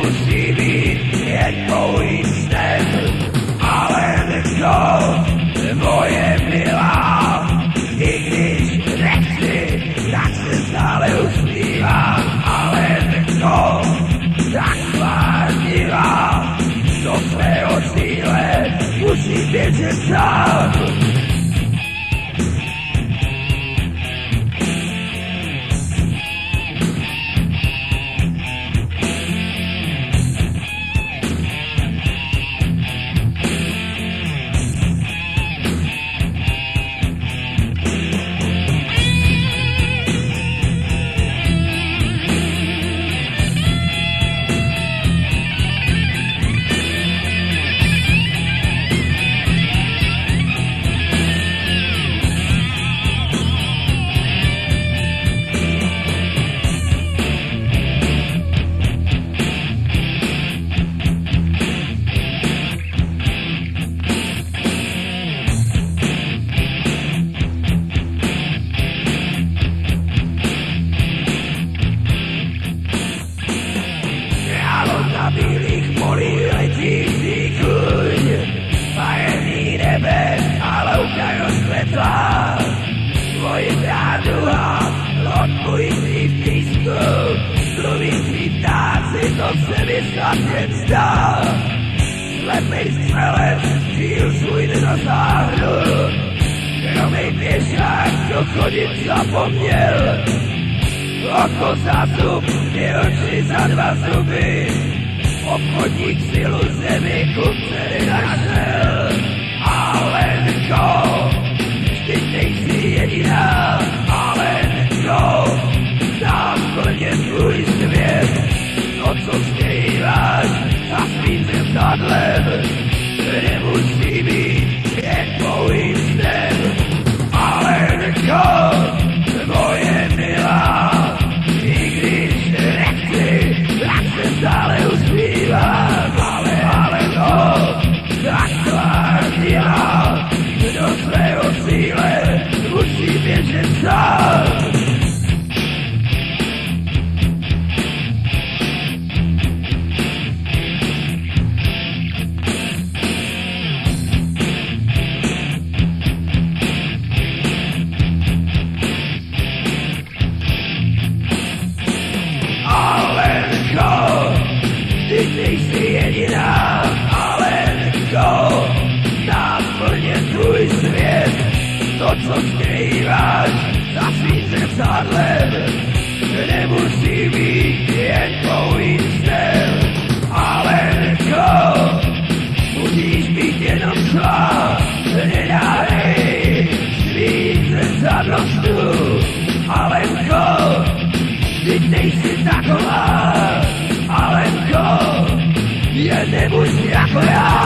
nemusí být jen pouhým snem, ale kdo moje milá, i když nechci, tak se stále usmívám, ale kdo tak tvárnila, do svého cíle musí běžet sám. Na bílých polích letí výkuň, fajerný nebe a louka rozkvetlá. Tvoje brádu a odpůjství v písku, mluvící ptáci, to se mi snad jen zdá. Slepej střelec žil svůj nedosáhnu, kromej pěšák, kdo chodit zapomněl. Oko za zub, dvě oči za dva zuby, obchodník silu zemi kupce nenašel. Ale Lenko, vždyť nejsi jediná, ale Lenko, znám plně tvůj svět. To, co skrýváš za svým zrcadlem, nemusí být jen pouhým snem. Ale Lenko, moje milá, i když nechci, tak se stále usmívám, ale no, tak tvárnila, do svého cíle musí běžet sám. Ty nejsi jediná, ale Lenko, znám plně tvůj svět. To, co skrýváš za svým zrcadlem, nemusí být jen pouhým snem. Ale Lenko, musíš být jenom tvá, nedávej svým zrcadlostu. Ale Lenko, ty nejsi taková, ale Lenko, jen nebuď jako já.